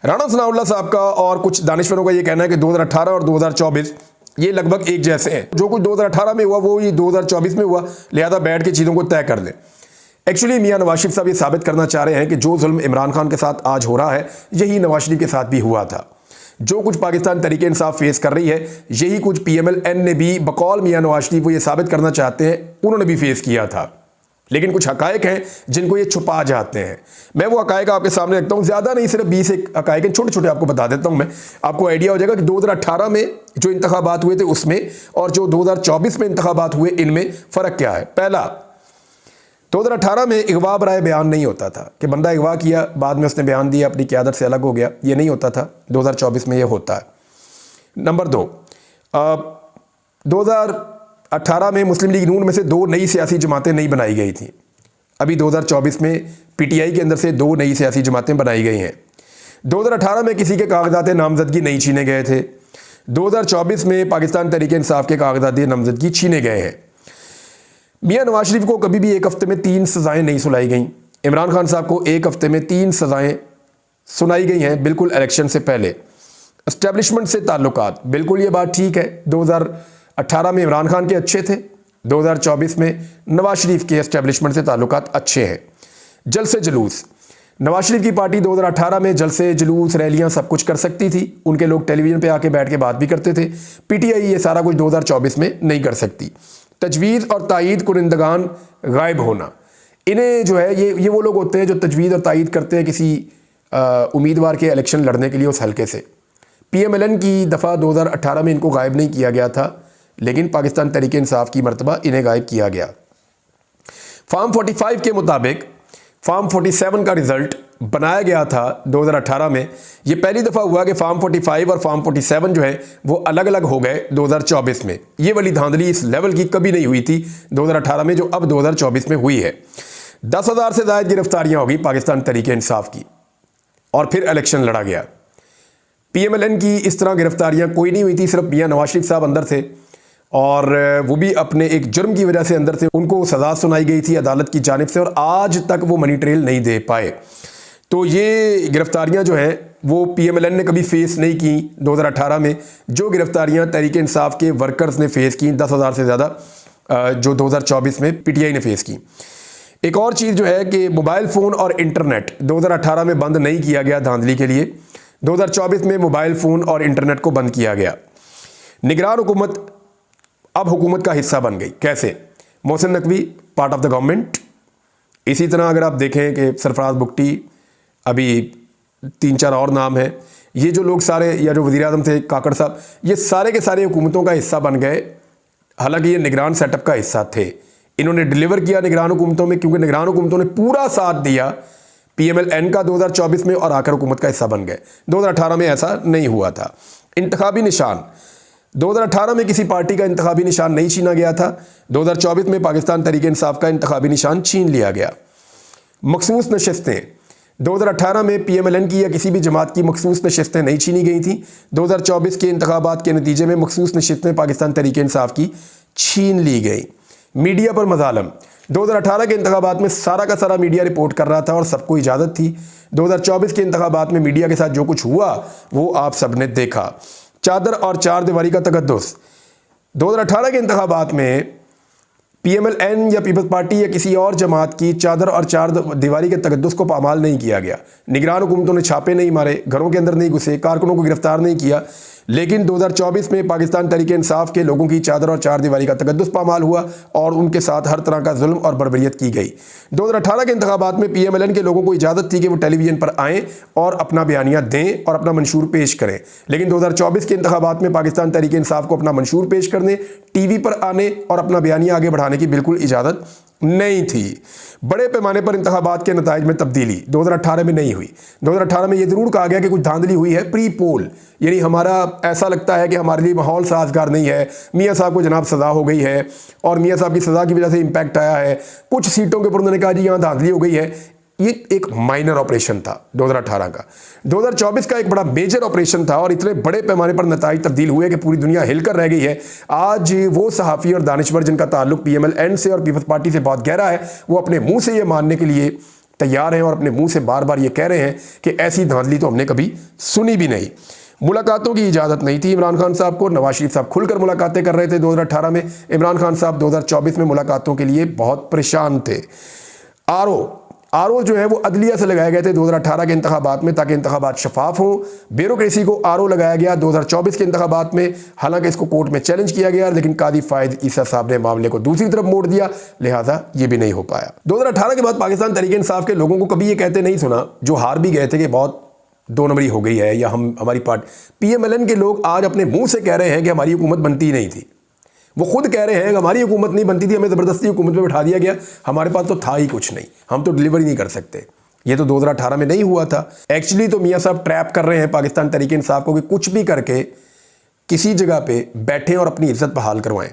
राणा सनाउल्लाह साहब का और कुछ दानिशवरों का ये कहना है कि 2018 और 2024 ये लगभग एक जैसे हैं। जो कुछ 2018 में हुआ वो ये 2024 में हुआ, लिहाजा बैठ के चीज़ों को तय कर लें। एक्चुअली मियां नवाज शरीफ साहब ये साबित करना चाह रहे हैं कि जो जुल्म इमरान खान के साथ आज हो रहा है यही नवाज शरीफ के साथ भी हुआ था। जो कुछ पाकिस्तान तहरीक इंसाफ फेस कर रही है यही कुछ PMLN ने भी बकौल मियां नवाज शरीफ वो ये साबित करना चाहते हैं उन्होंने भी फेस किया था। लेकिन कुछ हकायक हैं जिनको ये छुपा जाते हैं। मैं वो हकायक आपके सामने रखता हूँ, ज़्यादा नहीं, सिर्फ 20 एक हकायक हैं, छोटे छोटे आपको बता देता हूँ मैं। आपको आइडिया हो जाएगा कि 2018 में जो इंतखाबात हुए थे उसमें और जो 2024 में इंतखाबात हुए इनमें फ़र्क क्या है। पहला, 2018 में अगवा बराए बयान नहीं होता था कि बंदा अगवा किया बाद में उसने बयान दिया अपनी क़यादत से अलग हो गया, ये नहीं होता था। 2024 में ये होता है। नंबर 2, 2018 में मुस्लिम लीग नून में से 2 नई सियासी जमातें नहीं बनाई गई थी। अभी 2024 में PTI के अंदर से 2 नई सियासी जमातें बनाई गई हैं। 2018 में किसी के कागजात नामजदगी नहीं छीने गए थे। 2024 में पाकिस्तान तहरीक इंसाफ के कागजात नामजदगी छीने गए हैं। मियां नवाज शरीफ को कभी भी एक हफ्ते में 3 सज़ाएँ नहीं सुनाई गई। इमरान खान साहब को एक हफ्ते में 3 सज़ाएँ सुनाई गई हैं बिल्कुल इलेक्शन से पहले। एस्टेब्लिशमेंट से ताल्लुकात, बिल्कुल ये बात ठीक है। 2018 में इमरान खान के अच्छे थे, 2024 में नवाज शरीफ के एस्टेब्लिशमेंट से ताल्लुकात अच्छे हैं। जलसे जुलूस, नवाज शरीफ की पार्टी 2018 में जलसे जुलूस रैलियां सब कुछ कर सकती थी, उनके लोग टेलीविज़न पे आके बैठ के बात भी करते थे। PTI ये सारा कुछ 2024 में नहीं कर सकती। तजवीज़ और तायीद कुरिंदगान गायब होना, इन्हें जो है ये वो लोग होते हैं जो तजवीज़ और तायीद करते हैं किसी उम्मीदवार के इलेक्शन लड़ने के लिए उस हल्के से। PMLN की दफ़ा 2018 में इनको गायब नहीं किया गया था, लेकिन पाकिस्तान तहरीक इंसाफ की मर्तबा इन्हें गायब किया गया। फॉर्म 45 के मुताबिक फॉर्म 47 का रिज़ल्ट बनाया गया था 2018 में। ये पहली दफ़ा हुआ कि फॉर्म 45 और फॉर्म 47 जो है वो अलग अलग हो गए 2024 में। ये वाली धांधली इस लेवल की कभी नहीं हुई थी 2018 में जो अब 2024 में हुई है। 10,000 से ज़ायद गिरफ्तारियाँ होगी पाकिस्तान तहरीक इंसाफ की और फिर इलेक्शन लड़ा गया। PMLN की इस तरह गिरफ्तारियाँ कोई नहीं हुई थी, सिर्फ मियां नवाज शरीफ साहब अंदर थे और वो भी अपने एक जुर्म की वजह से अंदर थे। उनको सज़ा सुनाई गई थी अदालत की जानिब से और आज तक वो मनी ट्रेल नहीं दे पाए। तो ये गिरफ्तारियां जो हैं वो PMLN ने कभी फेस नहीं की 2018 में। जो गिरफ्तारियां तहरीक इंसाफ के वर्कर्स ने फेस की 10,000 से ज़्यादा, जो 2024 में PTI ने फेस की। एक और चीज़ जो है कि मोबाइल फ़ोन और इंटरनेट 2018 में बंद नहीं किया गया धांधली के लिए, 2024 में मोबाइल फ़ोन और इंटरनेट को बंद किया गया। निगरान हुकूमत अब हुकूमत का हिस्सा बन गई। कैसे? Mohsin Naqvi part of the government. इसी तरह अगर आप देखें कि सरफराज बुगटी, अभी 3-4 और नाम हैं, ये जो लोग सारे, या जो वज़ीर आज़म थे काकड़ साहब, ये सारे के सारे हुकूमतों का हिस्सा बन गए। हालांकि ये निगरान सेटअप का हिस्सा थे, इन्होंने डिलीवर किया निगरान हुकूमतों में, क्योंकि निगरान हुकूमतों ने पूरा साथ दिया PMLN का 2024 में और आकर हुकूमत का हिस्सा बन गए। 2018 में ऐसा नहीं हुआ था। इंतखाबी निशान, 2018 में किसी पार्टी का इंतखाबी निशान नहीं छीना गया था। 2024 में पाकिस्तान तहरीक इंसाफ का इंतखाबी निशान छीन लिया गया। मखसूस नशस्तें, 2018 में PMLN की या किसी भी जमात की मखसूस नशस्तें नहीं छीनी गई थी। 2024 के इंतखाबात के नतीजे में मखसूस नशस्तें पाकिस्तान तहरीक इंसाफ की छीन ली गई। मीडिया पर मज़ालम, 2018 के इंतखाबात में सारा का सारा मीडिया रिपोर्ट कर रहा था और सबको इजाज़त थी। 2024 के इंतखाबात में मीडिया के साथ जो कुछ हुआ वो आप सब ने देखा। चादर और चार दीवारी का तकद्दुस, 2018 के इंतखाबात में PMLN या पीपल्स पार्टी या किसी और जमात की चादर और चार दीवारी के तकद्दुस को पामाल नहीं किया गया। निगरान हुकूमतों ने छापे नहीं मारे, घरों के अंदर नहीं घुसे, कारकुनों को गिरफ्तार नहीं किया। लेकिन 2024 में पाकिस्तान तहरीक इंसाफ के लोगों की चादर और चार दीवारी का तकद्दुस पामाल हुआ और उनके साथ हर तरह का जुल्म और बर्बरियत की गई। 2018 के इंतखाबात में PMLN के लोगों को इजाज़त थी कि वो टेलीविज़न पर आएँ और अपना बयानिया दें और अपना मंशूर पेश करें। लेकिन 2024 के इंतखाबात में पाकिस्तान तहरीक इंसाफ को अपना मंशूर पेश करने, TV पर आने और अपना बयानिया आगे बढ़ाने की बिल्कुल इजाज़त नहीं थी। बड़े पैमाने पर इंतखाबात के नताइज में तब्दीली 2018 में नहीं हुई। 2018 में ये ज़रूर कहा गया कि कुछ धांधली हुई है प्री पोल, यानी हमारा ऐसा लगता है कि हमारे लिए माहौल साजगार नहीं है, मियाँ साहब को जनाब सज़ा हो गई है और मियाँ साहब की सज़ा की वजह से इम्पैक्ट आया है। कुछ सीटों के ऊपर उन्होंने कहा जी यहाँ धांधली हो गई है। ये एक माइनर ऑपरेशन था 2018 का। 2024 का एक बड़ा मेजर ऑपरेशन था और इतने बड़े पैमाने पर नताइज तब्दील हुए कि पूरी दुनिया हिलकर रह गई है। आज वो सहाफ़ी और दानिशवर जिनका ताल्लुक PMLN से और पीपल्स पार्टी से बहुत गहरा है, वो अपने मुंह से ये मानने के लिए तैयार हैं और अपने मुंह से बार बार ये कह रहे हैं कि ऐसी धांधली तो हमने कभी सुनी भी नहीं। मुलाकातों की इजाज़त नहीं थी इमरान खान साहब को। नवाज शरीफ साहब खुलकर मुलाकातें कर रहे थे 2018 में। इमरान खान साहब 2024 में मुलाकातों के लिए बहुत परेशान थे। आरओ जो है वो अदलिया से लगाए गए थे 2018 के इंतखाबात में, ताकि इंतखाबात शफाफ हो। ब्यूरोक्रेसी को आरओ लगाया गया 2024 के इंतखाबात में। हालांकि इसको कोर्ट में चैलेंज किया गया, लेकिन कादी फायद ईसा साहब ने मामले को दूसरी तरफ मोड़ दिया, लिहाजा ये भी नहीं हो पाया। 2018 के बाद पाकिस्तान तहरीक इंसाफ के लोगों को कभी ये कहते नहीं सुना, जो हार भी गए थे, कि बहुत 2 नंबरी हो गई है या हमारी पार्टी। PMLN के लोग आज अपने मुंह से कह रहे हैं कि हमारी हुकूमत बनती नहीं थी। वो खुद कह रहे हैं कि हमारी हुकूमत नहीं बनती थी, हमें ज़बरदस्ती हुकूमत में बैठा दिया गया, हमारे पास तो था ही कुछ नहीं, हम तो डिलीवरी नहीं कर सकते। ये तो 2018 में नहीं हुआ था। एक्चुअली तो मियाँ साहब ट्रैप कर रहे हैं पाकिस्तान तहरीक इंसाफ को कि कुछ भी करके किसी जगह पे बैठें और अपनी इज्जत बहाल करवाएं।